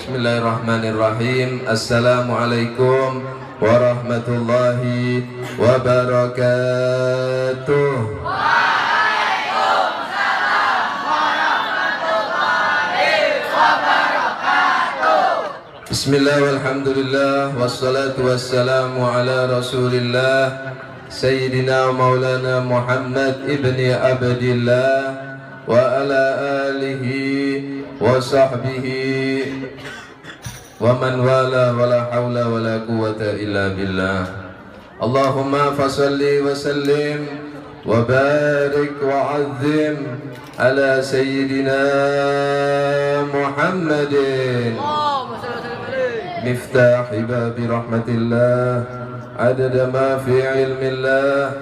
Bismillahirrahmanirrahim. Assalamualaikum warahmatullahi wabarakatuh. Waalaikumsalam warahmatullahi wabarakatuh. Bismillah walhamdulillah wassalatu wassalamu ala rasulillah Sayyidina Maulana Muhammad ibni Abdillah wa ala alihi wa sahbihi wa man wala wa la hawla wa la quwwata illa billah. Allahumma fasalli wa sallim wa barik wa azzim ala Sayyidina Muhammadin miftahi babi rahmatillah adada ma fi ilmillah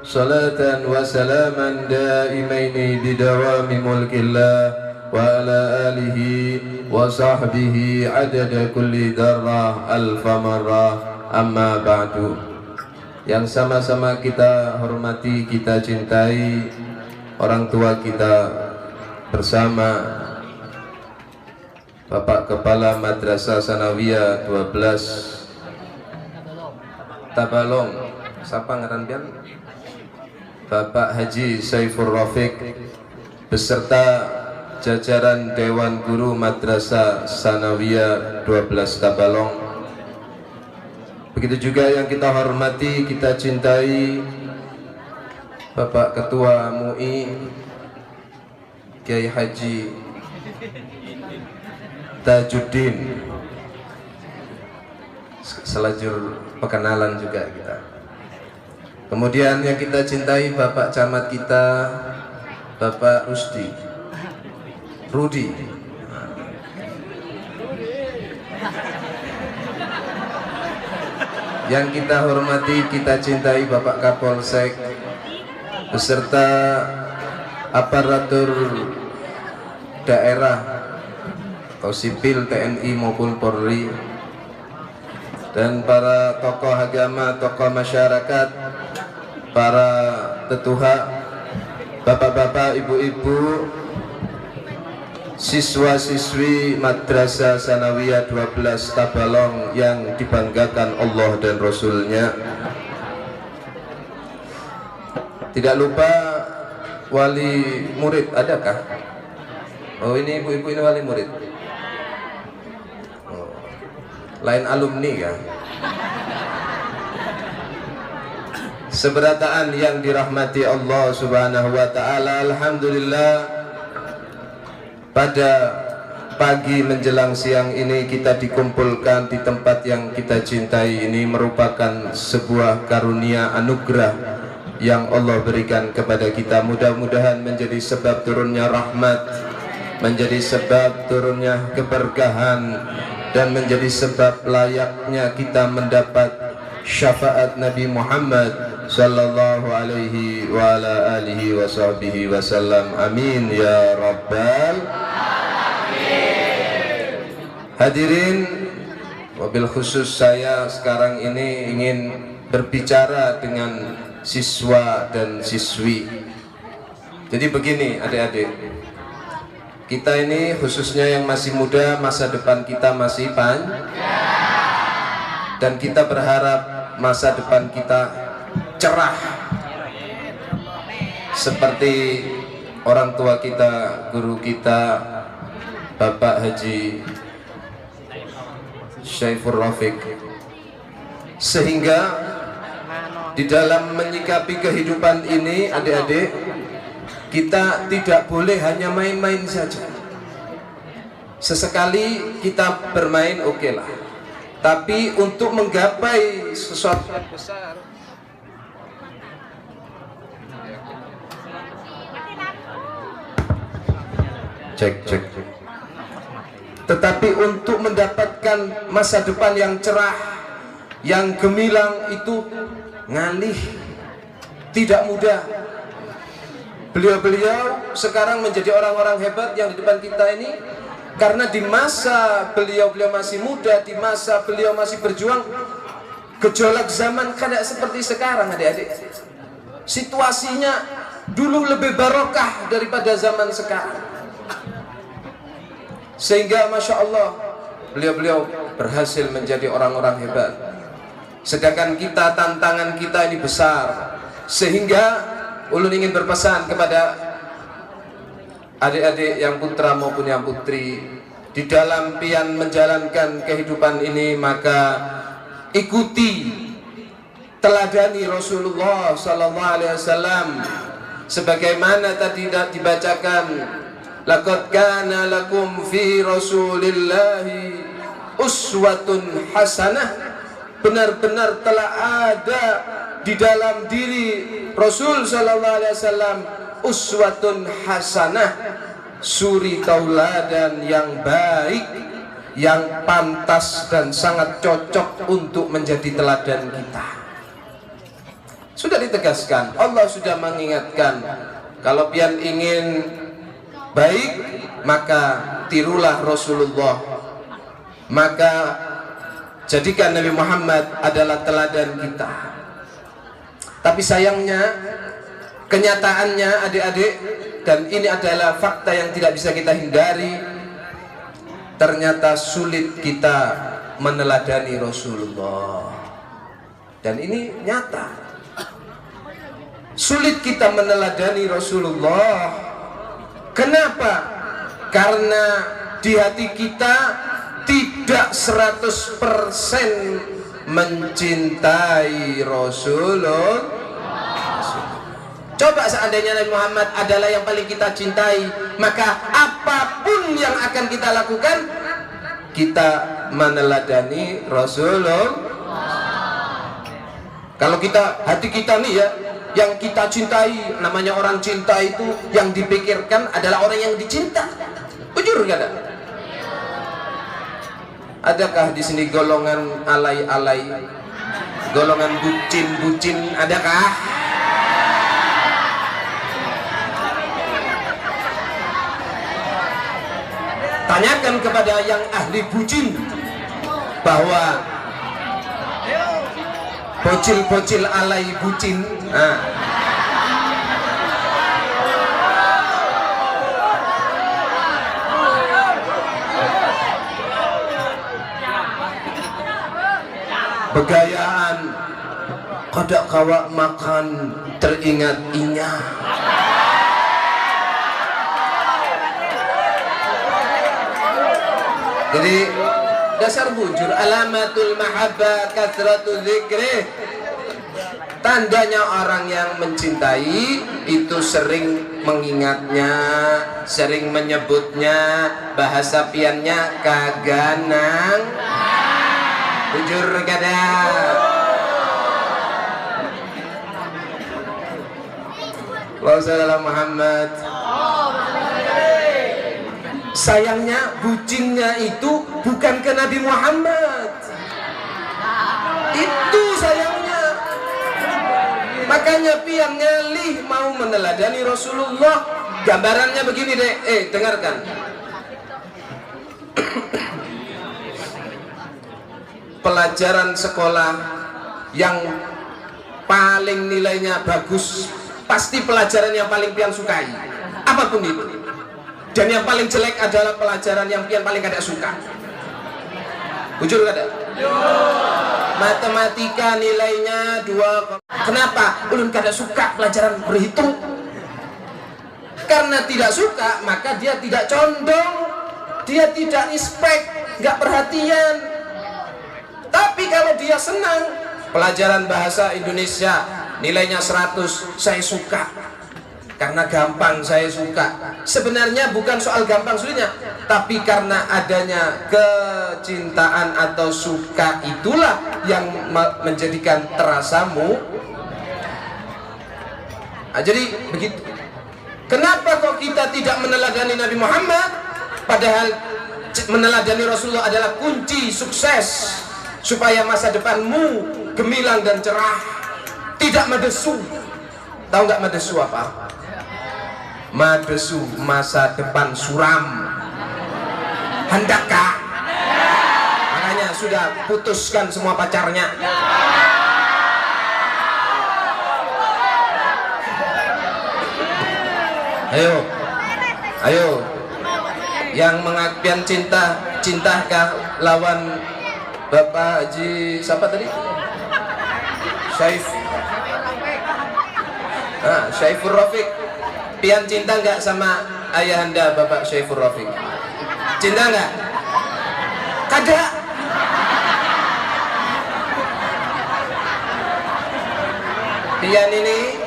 salatan wa salaman daimaini bidawami mulkillah wa ala alihi wa sahbihi adada kulli darrah alfa marrah amma ba'du. Yang sama-sama kita hormati, kita cintai orang tua kita bersama Bapak Kepala Madrasah Sanawiyah 12 Tabalong, siapa ngaran pian? Bapak Haji Saifur Rafiq beserta jajaran Dewan Guru Madrasah Sanawiyah 12 Tabalong. Begitu juga yang kita hormati, kita cintai Bapak Ketua MUI Kiai Haji Tajuddin. Selajur perkenalan juga kita. Kemudian yang kita cintai Bapak Camat kita, Bapak Rudi. Yang kita hormati, kita cintai Bapak Kapolsek beserta aparatur daerah atau sipil TNI maupun Polri, dan para tokoh agama, tokoh masyarakat, para tetuha, bapak-bapak, ibu-ibu, siswa-siswi Madrasah Sanawiyah 12 Tabalong yang dibanggakan Allah dan Rasulnya. Tidak lupa wali murid, adakah? Oh, ini ibu-ibu ini wali murid. Lain alumni kan? Seberataan yang dirahmati Allah Subhanahu wa taala, alhamdulillah pada pagi menjelang siang ini kita dikumpulkan di tempat yang kita cintai ini merupakan sebuah karunia anugerah yang Allah berikan kepada kita. Mudah-mudahan menjadi sebab turunnya rahmat, menjadi sebab turunnya keberkahan, dan menjadi sebab layaknya kita mendapat syafaat Nabi Muhammad sallallahu alaihi wa ala alihi wa sahbihi wasallam. Amin ya rabbal alamin. Hadirin, wabil khusus saya sekarang ini ingin berbicara dengan siswa dan siswi. Jadi begini adik-adik, kita ini khususnya yang masih muda, masa depan kita masih panjang, dan kita berharap masa depan kita cerah seperti orang tua kita, guru kita, Bapak Haji Saifur Rafiq, sehingga di dalam menyikapi kehidupan ini adik-adik, kita tidak boleh hanya main-main saja. Sesekali kita bermain oke lah, tapi untuk menggapai sesuatu yang besar, cek. Tetapi untuk mendapatkan masa depan yang cerah, yang gemilang itu ngalih, tidak mudah. Beliau-beliau sekarang menjadi orang-orang hebat yang di depan kita ini, karena di masa beliau masih muda, di masa beliau masih berjuang, gejolak zaman tidak seperti sekarang adik-adik. Situasinya dulu lebih barokah daripada zaman sekarang. Sehingga Masya Allah, beliau berhasil menjadi orang-orang hebat. Sedangkan kita, tantangan kita ini besar. Sehingga ulun ingin berpesan kepada adik-adik yang putra maupun yang putri, di dalam pian menjalankan kehidupan ini, maka ikuti, teladani Rasulullah sallallahu alaihi wasallam sebagaimana tadi dibacakan, laqad kana lakum fi rasulillahi uswatun hasanah. Benar-benar telah ada di dalam diri Rasul sallallahu alaihi wasallam uswatun hasanah, suri tauladan yang baik, yang pantas dan sangat cocok untuk menjadi teladan kita. Sudah ditegaskan, Allah sudah mengingatkan, kalau pian ingin baik maka tirulah Rasulullah, maka jadikan Nabi Muhammad adalah teladan kita. Tapi sayangnya, kenyataannya adik-adik, dan ini adalah fakta yang tidak bisa kita hindari, ternyata sulit kita meneladani Rasulullah. Dan ini nyata, sulit kita meneladani Rasulullah. Kenapa? Karena di hati kita tidak 100% mencintai Rasulullah. Coba seandainya Nabi Muhammad adalah yang paling kita cintai, maka apapun yang akan kita lakukan, kita meneladani Rasulullah. Kalau kita, hati kita nih ya, yang kita cintai, namanya orang cinta itu yang dipikirkan adalah orang yang dicinta. Jujur gak ada? Adakah di sini golongan alay-alay, golongan bucin-bucin, adakah? Tanyakan kepada yang ahli bucin bahwa bocil-bocil alay bucin, begayaan, kada kawa makan teringat inya. Jadi dasar bujur, alamatul mahabbah kathratul zikri. Tandanya orang yang mencintai itu sering mengingatnya, sering menyebutnya, bahasa piannya kaganang. Bujur kada. Wassalamualaikum Muhammad. Sayangnya bucinnya itu bukan ke Nabi Muhammad. Itu sayangnya. Makanya pian ngalih mau meneladani Rasulullah. Gambarannya begini deh, dengarkan. Pelajaran sekolah yang paling nilainya bagus, pasti pelajaran yang paling pian sukai, apapun itu. Dan yang paling jelek adalah pelajaran yang pian paling kada suka. Jujur kada? Matematika nilainya 2. Kenapa? Ulun kada suka pelajaran berhitung. Karena tidak suka, maka dia tidak condong, dia tidak respect, nggak perhatian. Tapi kalau dia senang, pelajaran bahasa Indonesia nilainya 100, saya suka. Karena gampang, saya suka. Sebenarnya bukan soal gampang sulitnya, tapi karena adanya kecintaan atau suka, itulah yang menjadikan terasamu. Jadi begitu. Kenapa kok kita tidak meneladani Nabi Muhammad? Padahal meneladani Rasulullah adalah kunci sukses supaya masa depanmu gemilang dan cerah, tidak medesu. Tahu nggak medesu apa? Madesu, masa depan suram. Hendakkah? Makanya sudah putuskan semua pacarnya. Ayo, ayo, yang mengakian cinta cintakah lawan Bapak Haji siapa tadi? Syaifur Rafiq. Pian cinta nggak sama ayahanda Bapak Syaifur Rafiq? Cinta nggak? Kagak. Pian ini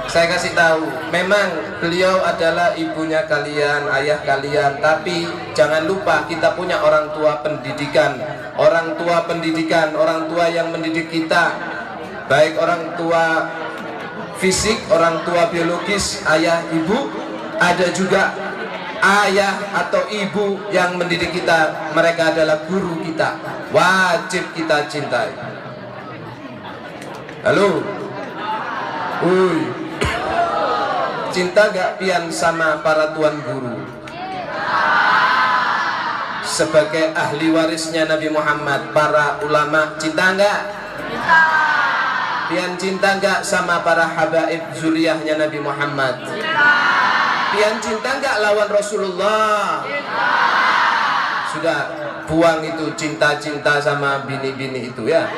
saya kasih tahu, memang beliau adalah ibunya kalian, ayah kalian, tapi jangan lupa kita punya orang tua pendidikan, orang tua yang mendidik kita, baik orang tua fisik, orang tua biologis, ayah, ibu, ada juga ayah atau ibu yang mendidik kita, mereka adalah guru kita, wajib kita cintai. Halo, cinta gak pian sama para tuan guru? Sebagai ahli warisnya Nabi Muhammad, para ulama, cinta gak? Pian cinta gak sama para habaib zuriyahnya Nabi Muhammad? Pian cinta gak lawan Rasulullah? Sudah, buang itu cinta-cinta sama bini-bini itu ya.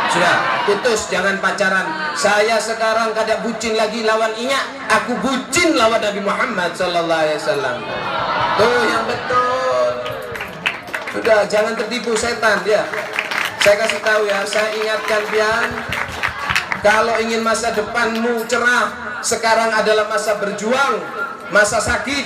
Sudah, putus, jangan pacaran. Saya sekarang kada bucin lagi lawan Inya, aku bucin lawan Nabi Muhammad sallallahu alaihi wasallam. Tuh yang betul. Sudah, jangan tertipu setan ya. Saya kasih tahu ya, saya ingatkan pian, kalau ingin masa depanmu cerah, sekarang adalah masa berjuang, masa sakit,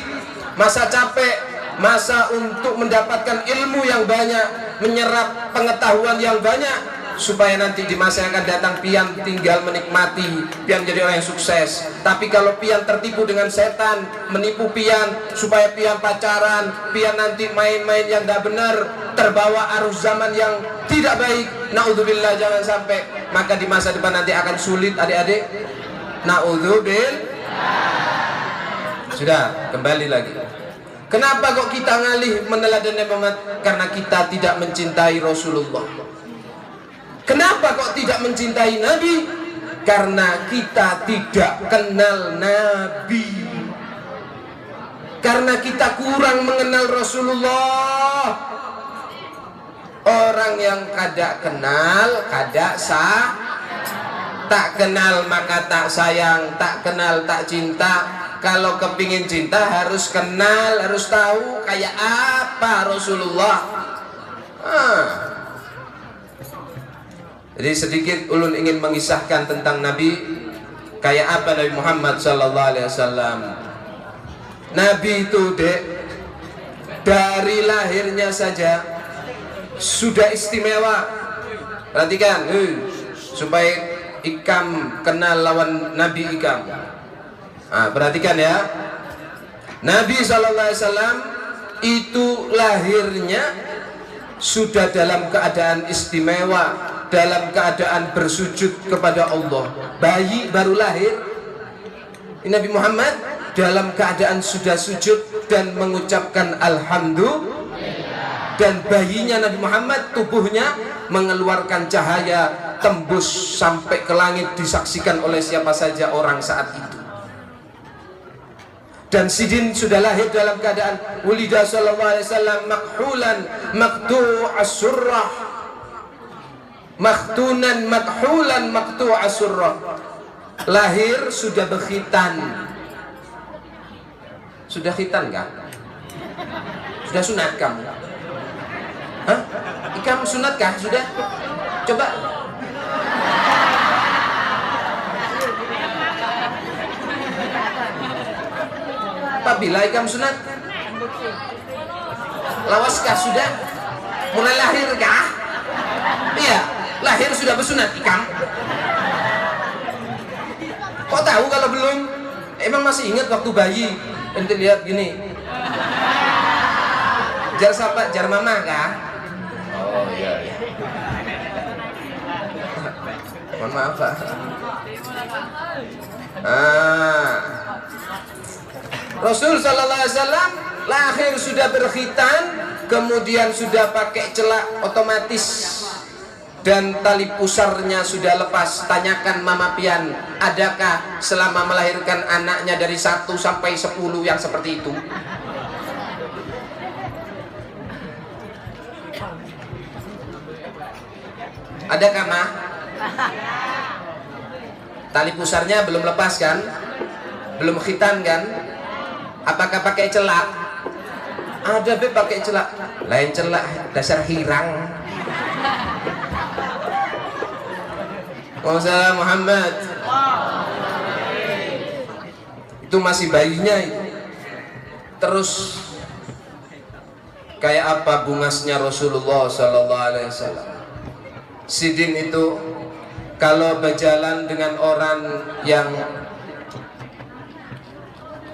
masa capek, masa untuk mendapatkan ilmu yang banyak, menyerap pengetahuan yang banyak, supaya nanti di masa yang akan datang pian tinggal menikmati, pian jadi orang yang sukses. Tapi kalau pian tertipu dengan setan, menipu pian supaya pian pacaran, pian nanti main-main yang tidak benar, terbawa arus zaman yang tidak baik, naudzubillah, jangan sampai, maka di masa depan nanti akan sulit adik-adik. Naudzubillah. Sudah, kembali lagi. Kenapa kok kita ngalih meneladani Nabi Muhammad? Karena kita tidak mencintai Rasulullah. Kenapa kok tidak mencintai Nabi? Karena kita tidak kenal Nabi. Karena kita kurang mengenal Rasulullah. Orang yang kada kenal, kada sah. Tak kenal maka tak sayang, tak kenal tak cinta. Kalau kepingin cinta harus kenal, harus tahu kayak apa Rasulullah. Jadi sedikit ulun ingin mengisahkan tentang Nabi, kayak apa Nabi Muhammad sallallahu alaihi wasallam. Nabi itu dari lahirnya saja sudah istimewa. Perhatikan, supaya ikam kenal lawan Nabi ikam. Perhatikan ya. Nabi sallallahu alaihi wasallam itu lahirnya sudah dalam keadaan istimewa, dalam keadaan bersujud kepada Allah. Bayi baru lahir, Nabi Muhammad dalam keadaan sudah sujud dan mengucapkan alhamdulillah. Dan bayinya Nabi Muhammad, tubuhnya mengeluarkan cahaya tembus sampai ke langit, disaksikan oleh siapa saja orang saat itu. Dan Sidin sudah lahir dalam keadaan wulida sallallahu alaihi wasallam makhulan maqtu'as surrah, makhtunan makhulan maqtu'as surrah. Lahir sudah berkhitan. Sudah khitan kan? Sudah sunat kamu? Hah? Ikam sunat kah? Sudah? Coba. Apabila ikam sunat? Lawaskah sudah? Mulai lahir kah? Iya, lahir sudah bersunat ikam. Kok tahu kalau belum? Emang masih ingat waktu bayi? Ente lihat gini. Jar siapa? Jar mama kah? Oh iya. Mohon maaf Pak. Rasul sallallahu alaihi wasallam lahir sudah berkhitan, kemudian sudah pakai celak otomatis dan tali pusarnya sudah lepas. Tanyakan Mama Pian, adakah selama melahirkan anaknya dari 1 sampai 10 yang seperti itu? Adakah mah? Tali pusarnya belum lepas kan? Belum khitan kan? Apakah pakai celak? Ada be pakai celak. Lain celak dasar hirang. Waalaikumsalam Muhammad. Itu masih bayinya itu. Terus kayak apa bungasnya Rasulullah Sallallahu Alaihi Wasallam. Sidin itu kalau berjalan dengan orang yang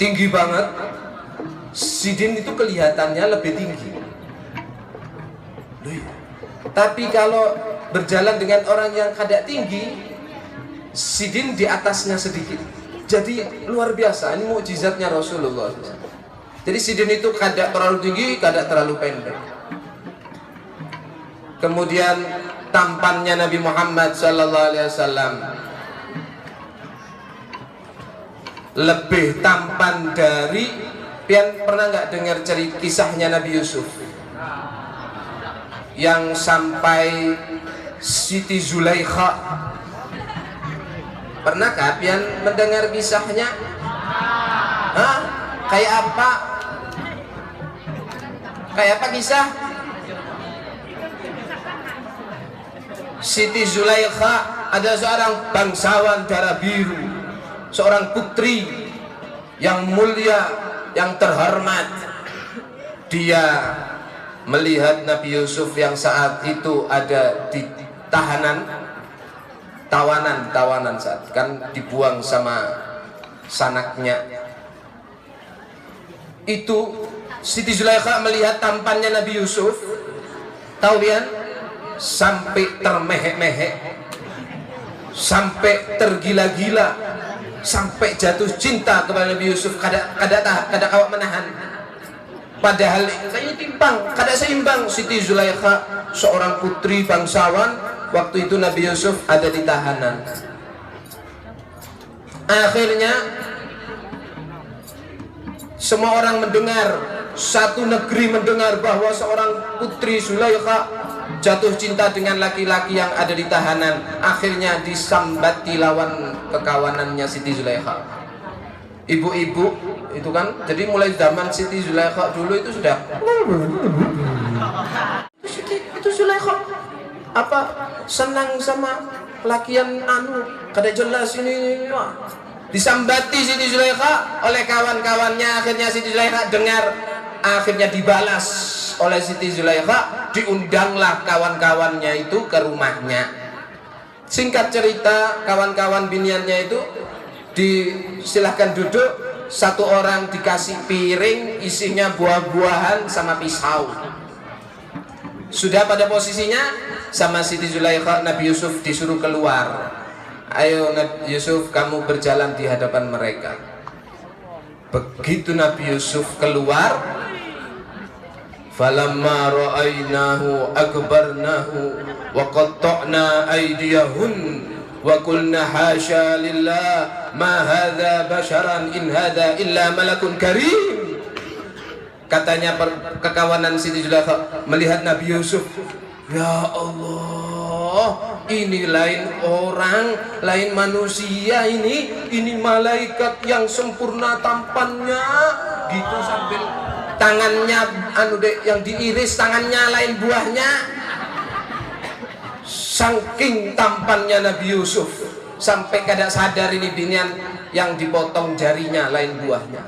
tinggi banget, Sidin itu kelihatannya lebih tinggi. Tapi kalau berjalan dengan orang yang kada tinggi, Sidin di atasnya sedikit. Jadi luar biasa, ini mukjizatnya Rasulullah. Jadi Sidin itu kada terlalu tinggi, kada terlalu pendek. Kemudian tampannya Nabi Muhammad Sallallahu Alaihi Wasallam lebih tampan dari, pian pernah nggak dengar cerita kisahnya Nabi Yusuf yang sampai Siti Zulaikha? Pernahkah pian mendengar kisahnya? Hah? Kayak apa? Kayak apa kisah? Siti Zulaikha ada seorang bangsawan darah biru, seorang putri yang mulia, yang terhormat. Dia melihat Nabi Yusuf yang saat itu ada di tawanan saat kan dibuang sama sanaknya. Itu Siti Zulaikha melihat tampannya Nabi Yusuf, tahu lian, sampai termehek-mehek, sampai tergila-gila, sampai jatuh cinta kepada Nabi Yusuf. Kada kawat menahan. Padahal kayaknya timpang, kada seimbang. Siti Zulaikha seorang putri bangsawan, waktu itu Nabi Yusuf ada di tahanan. Akhirnya semua orang mendengar, satu negeri mendengar bahwa seorang putri Zulaikha jatuh cinta dengan laki-laki yang ada di tahanan. Akhirnya disambati lawan kekawanannya Siti Zulaikha. Ibu-ibu itu kan, jadi mulai zaman Siti Zulaikha dulu itu sudah itu Zulaikha apa senang sama lakian kada jelas ini. Disambati Siti Zulaikha oleh kawan-kawannya. Akhirnya Siti Zulaikha dengar, akhirnya dibalas oleh Siti Zulaikha, diundanglah kawan-kawannya itu ke rumahnya. Singkat cerita, kawan-kawan biniannya itu disilahkan duduk, satu orang dikasih piring isinya buah-buahan sama pisau. Sudah pada posisinya, sama Siti Zulaikha Nabi Yusuf disuruh keluar. Ayo Nabi Yusuf, kamu berjalan di hadapan mereka. Begitu Nabi Yusuf keluar, falamma ra'aynahu akbarnahu wa qatta'na aydiyahun wa qulna hasya lillah ma hadza basharan in hadza illa malakun karim. Katanya kekawanan Siti Zulaikha melihat Nabi Yusuf, ya Allah, ini lain orang, lain manusia, ini malaikat yang sempurna tampannya, gitu sambil tangannya yang diiris, tangannya lain buahnya. Saking tampannya Nabi Yusuf sampai kada sadar ini binian yang dipotong jarinya lain buahnya.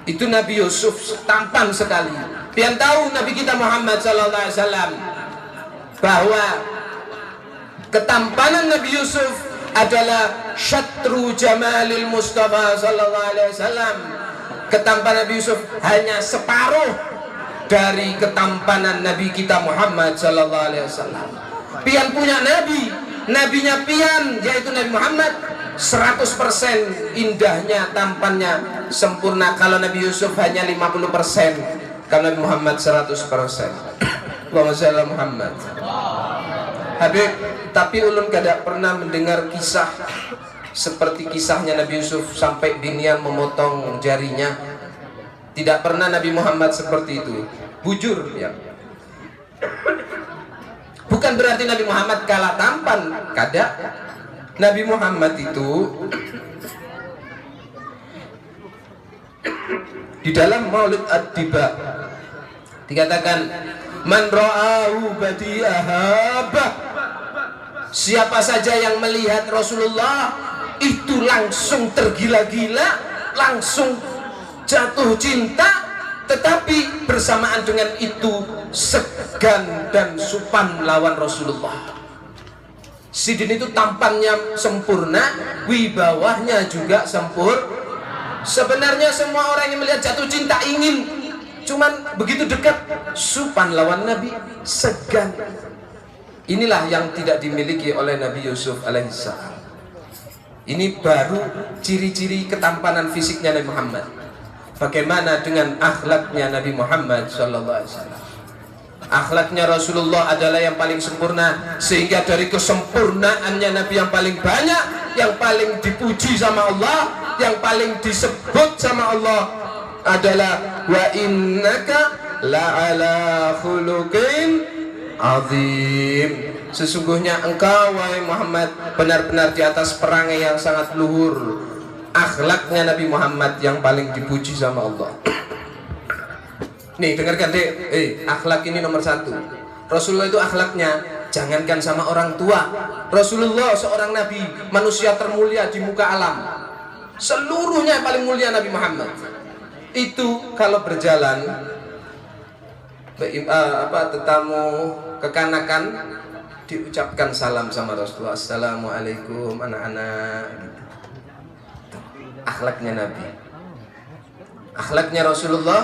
Itu Nabi Yusuf tampan sekali. Pian tahu Nabi kita Muhammad sallallahu alaihi wasallam bahwa ketampanan Nabi Yusuf adalah syatru jamalil Mustafa sallallahu alaihi wasallam. Ketampanan Nabi Yusuf hanya separuh dari ketampanan Nabi kita Muhammad sallallahu alaihi wasallam. Pian punya nabi, nabinya pian yaitu Nabi Muhammad 100% indahnya, tampannya sempurna. Kalau Nabi Yusuf hanya 50%, kalau Nabi Muhammad 100%. Allahumma shalli Muhammad. Habib, tapi ulun kada pernah mendengar kisah seperti kisahnya Nabi Yusuf sampai binian memotong jarinya. Tidak pernah Nabi Muhammad seperti itu. bujur ya. Bukan berarti Nabi Muhammad kalah tampan, kada. Nabi Muhammad itu di dalam Maulid Ad-Diba dikatakan man ra'ahu badi'ahabah, siapa saja yang melihat Rasulullah itu langsung tergila-gila, langsung jatuh cinta, tetapi bersamaan dengan itu segan dan supan lawan Rasulullah. Sidin itu tampannya sempurna, wibawahnya juga sempurna. Sebenarnya semua orang yang melihat jatuh cinta ingin, cuman begitu dekat supan lawan Nabi, segan. Inilah yang tidak dimiliki oleh Nabi Yusuf alaihissalam. Ini baru ciri-ciri ketampanan fisiknya Nabi Muhammad. Bagaimana dengan akhlaknya Nabi Muhammad sallallahu alaihi wasallam? Akhlaknya Rasulullah adalah yang paling sempurna, sehingga dari kesempurnaannya Nabi yang paling banyak, yang paling dipuji sama Allah, yang paling disebut sama Allah adalah wa innaka la'ala khuluqin azim. Sesungguhnya engkau wahai Muhammad benar-benar di atas perangai yang sangat luhur. Akhlaknya Nabi Muhammad yang paling dipuji sama Allah. Nih dengarkan dek, akhlak ini nomor satu. Rasulullah itu akhlaknya jangankan sama orang tua. Rasulullah seorang nabi, manusia termulia di muka alam. Seluruhnya paling mulia Nabi Muhammad. Itu kalau berjalan tetamu kekanakan diucapkan salam sama Rasulullah. Assalamualaikum anak-anak. Akhlaknya Nabi. Akhlaknya Rasulullah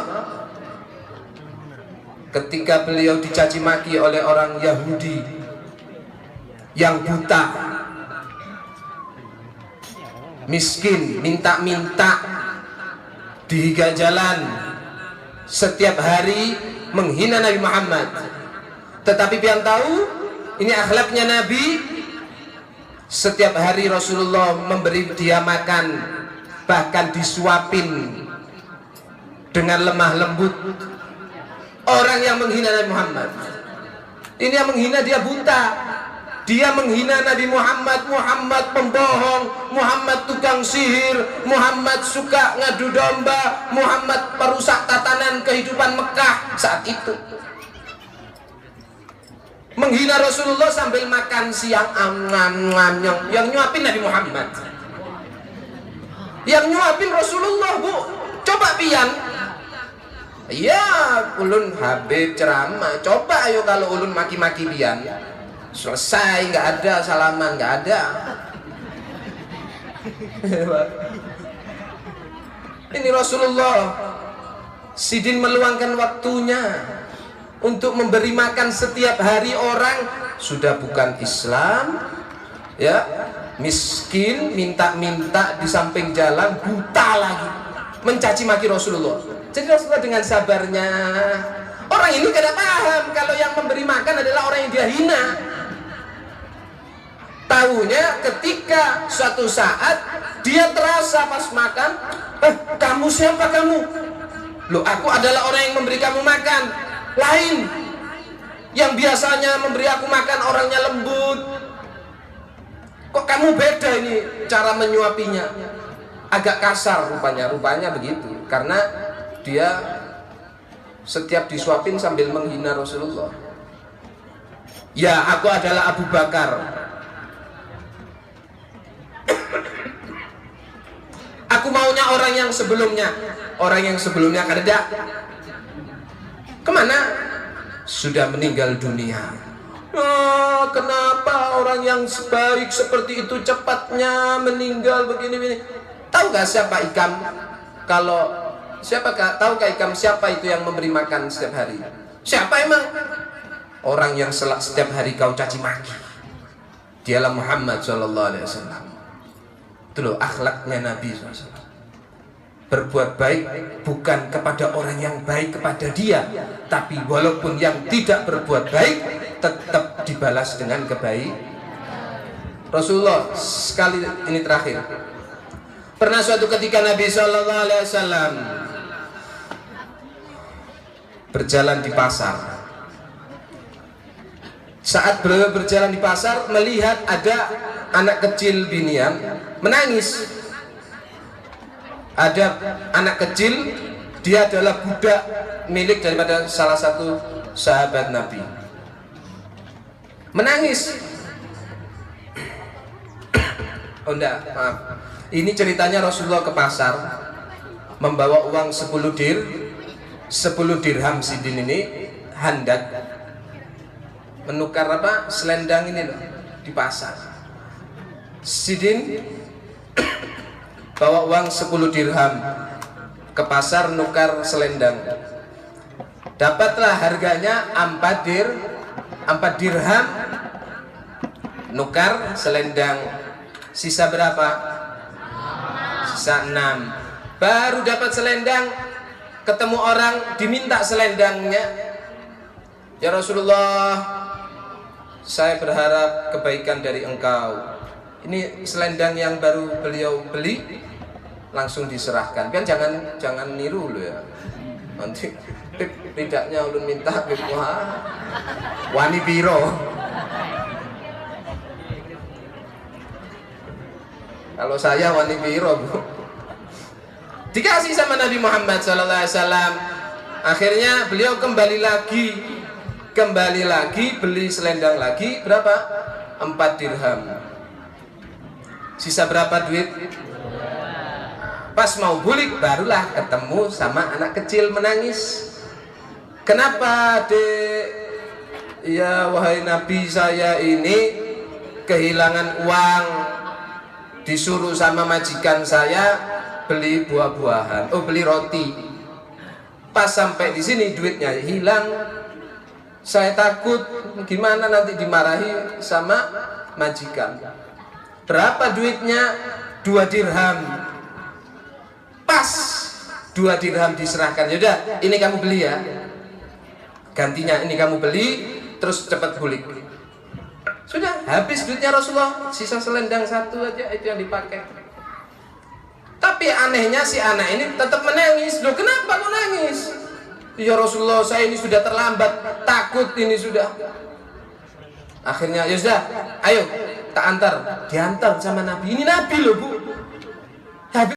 ketika beliau dicaci maki oleh orang Yahudi yang buta, miskin, minta-minta di higa jalan, setiap hari menghina Nabi Muhammad. Tetapi pian tahu ini akhlaknya Nabi. Setiap hari Rasulullah memberi dia makan, bahkan disuapin dengan lemah lembut. Orang yang menghina Nabi Muhammad, ini yang menghina dia buta, dia menghina Nabi Muhammad, Muhammad pembohong, Muhammad tukang sihir, Muhammad suka ngadu domba, Muhammad perusak tatanan kehidupan Mekah saat itu. Menghina Rasulullah sambil makan siang, yang nyuapin Nabi Muhammad, yang nyuapin Rasulullah. Bu, coba pian. Ya, ulun Habib ceramah. Coba ayo kalau ulun maki-maki pian, selesai, nggak ada salaman, nggak ada. Ini Rasulullah. Sidin meluangkan waktunya untuk memberi makan setiap hari orang sudah bukan Islam, ya, miskin, minta-minta di samping jalan, buta lagi, mencaci maki Rasulullah. Jadi Rasulullah dengan sabarnya, orang ini kada paham kalau yang memberi makan adalah orang yang dia hina. Tahunya ketika suatu saat dia terasa pas makan, kamu siapa kamu? Loh, aku adalah orang yang memberi kamu makan. Lain, yang biasanya memberi aku makan orangnya lembut, kok kamu beda ini cara menyuapinya, agak kasar rupanya begitu, karena dia setiap disuapin sambil menghina Rasulullah. Ya, aku adalah Abu Bakar. Aku maunya orang yang sebelumnya. Orang yang sebelumnya kada. Kemana? Sudah meninggal dunia. Oh, kenapa orang yang baik seperti itu cepatnya meninggal begini-begini? Tahu gak siapa Ikam? Tahukah Ikam siapa itu yang memberi makan setiap hari? Siapa emang? Orang yang setiap hari kau caci maki. Dialah Muhammad SAW. Itu loh akhlaknya Nabi SAW. Berbuat baik bukan kepada orang yang baik kepada dia, tapi walaupun yang tidak berbuat baik tetap dibalas dengan kebaikan. Rasulullah sekali ini terakhir. Pernah suatu ketika Nabi SAW berjalan di pasar. Saat beliau berjalan di pasar, melihat ada anak kecil binian menangis. Ada anak kecil, dia adalah budak milik daripada salah satu sahabat Nabi, menangis. Oh enggak, maaf. Ini ceritanya Rasulullah ke pasar membawa uang 10 dirham sidin ini, handak menukar apa? Selendang ini loh di pasar. Sidin bawa uang 10 dirham ke pasar nukar selendang. Dapatlah harganya 4 dirham nukar selendang. Sisa berapa? Sisa 6. Baru dapat selendang, ketemu orang diminta selendangnya. Ya Rasulullah, saya berharap kebaikan dari engkau. Ini selendang yang baru beliau beli, langsung diserahkan. Kan jangan niru lo ya. Nanti tidaknya ulun minta wah wani piro. Kalau saya wani piro, Bu. Dikasih sama Nabi Muhammad SAW. Akhirnya beliau kembali lagi beli selendang lagi. Berapa? 4 dirham. Sisa berapa duit? Pas mau bulik barulah ketemu sama anak kecil menangis. Kenapa, Dek? Ya wahai Nabi, saya ini kehilangan uang, disuruh sama majikan saya beli buah-buahan, beli roti. Pas sampai di sini duitnya hilang. Saya takut gimana nanti dimarahi sama majikan. Berapa duitnya? 2 dirham. Pas 2 dirham diserahkan. Yaudah, ini kamu beli ya. Gantinya ini kamu beli, terus cepat bulik. Sudah habis duitnya Rasulullah, sisa selendang 1 aja itu yang dipakai. Tapi anehnya si anak ini tetap menangis. Loh, kenapa kok nangis? Ya Rasulullah, saya ini sudah terlambat, takut ini sudah. Akhirnya ya sudah, ayo tak antar, diantar sama Nabi. Ini Nabi loh, Bu.